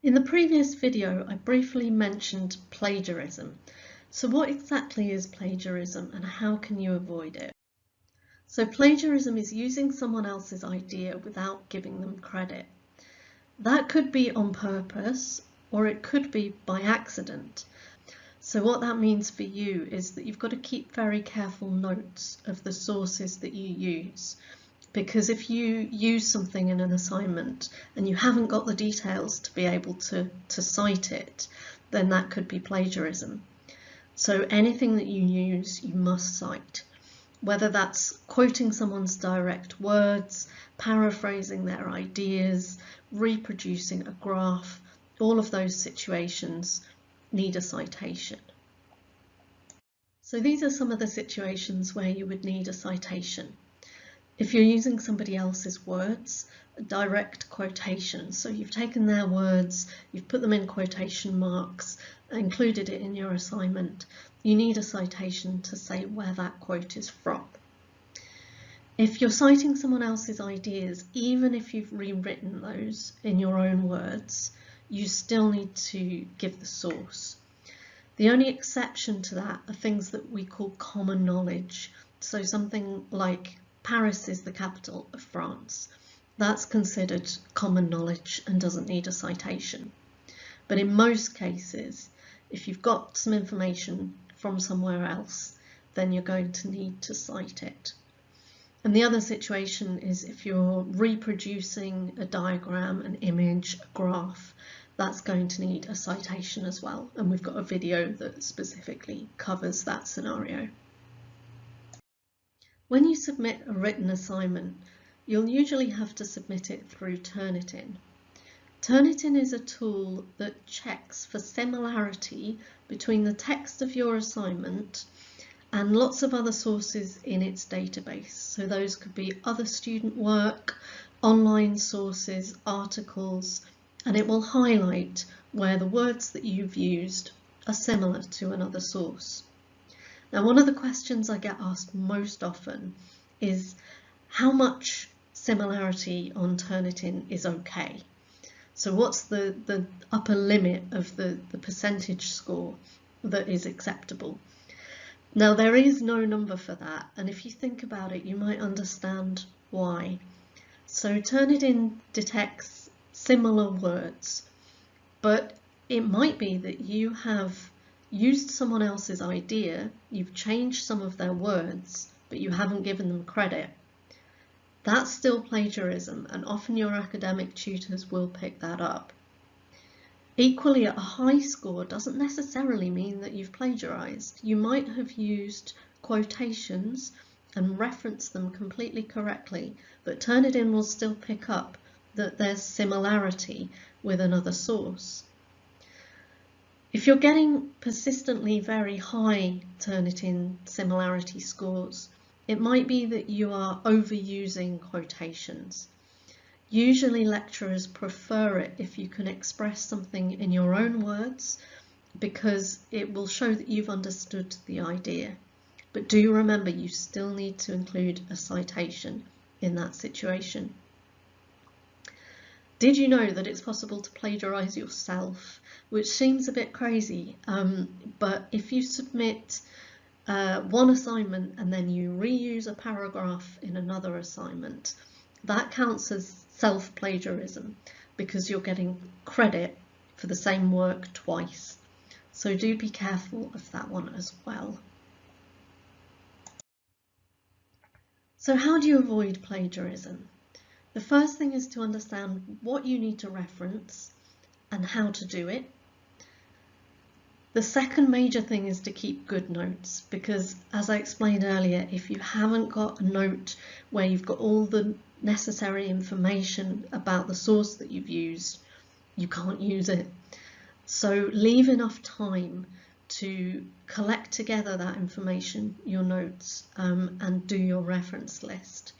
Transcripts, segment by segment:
In the previous video, I briefly mentioned plagiarism. So what exactly is plagiarism and how can you avoid it? So plagiarism is using someone else's idea without giving them credit. That could be on purpose or it could be by accident. So what that means for you is that you've got to keep very careful notes of the sources that you use. Because if you use something in an assignment and you haven't got the details to be able to cite it, then that could be plagiarism. So anything that you use, you must cite. Whether that's quoting someone's direct words, paraphrasing their ideas, reproducing a graph, all of those situations need a citation. So these are some of the situations where you would need a citation. If you're using somebody else's words, a direct quotation, so you've taken their words, you've put them in quotation marks, included it in your assignment, you need a citation to say where that quote is from. If you're citing someone else's ideas, even if you've rewritten those in your own words, you still need to give the source. The only exception to that are things that we call common knowledge. So something like Paris is the capital of France. That's considered common knowledge and doesn't need a citation. But in most cases, if you've got some information from somewhere else, then you're going to need to cite it. And the other situation is if you're reproducing a diagram, an image, a graph, that's going to need a citation as well. And we've got a video that specifically covers that scenario. When you submit a written assignment, you'll usually have to submit it through Turnitin. Turnitin is a tool that checks for similarity between the text of your assignment and lots of other sources in its database. So those could be other student work, online sources, articles, and it will highlight where the words that you've used are similar to another source. Now, one of the questions I get asked most often is how much similarity on Turnitin is okay? So what's the upper limit of the percentage score that is acceptable? Now, there is no number for that, and if you think about it, you might understand why. So Turnitin detects similar words, but it might be that you have used someone else's idea, you've changed some of their words, but you haven't given them credit. That's still plagiarism, and often your academic tutors will pick that up. Equally, a high score doesn't necessarily mean that you've plagiarized. You might have used quotations and referenced them completely correctly, but Turnitin will still pick up that there's similarity with another source. If you're getting persistently very high Turnitin similarity scores, it might be that you are overusing quotations. Usually lecturers prefer it if you can express something in your own words because it will show that you've understood the idea. But do remember, you still need to include a citation in that situation. Did you know that it's possible to plagiarize yourself? Which seems a bit crazy, but if you submit one assignment and then you reuse a paragraph in another assignment, that counts as self-plagiarism because you're getting credit for the same work twice. So do be careful of that one as well. So how do you avoid plagiarism? The first thing is to understand what you need to reference and how to do it. The second major thing is to keep good notes because, as I explained earlier, if you haven't got a note where you've got all the necessary information about the source that you've used, you can't use it. So leave enough time to collect together that information, your notes, and do your reference list.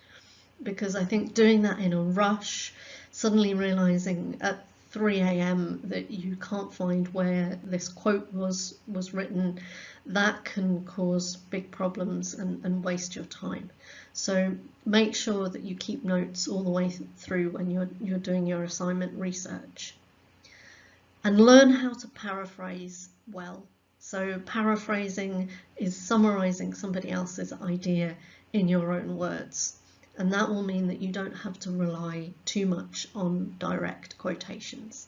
Because I think doing that in a rush, suddenly realizing at 3 AM that you can't find where this quote was written, that can cause big problems and waste your time. So make sure that you keep notes all the way through when you're doing your assignment research. And learn how to paraphrase well. So paraphrasing is summarizing somebody else's idea in your own words. And that will mean that you don't have to rely too much on direct quotations.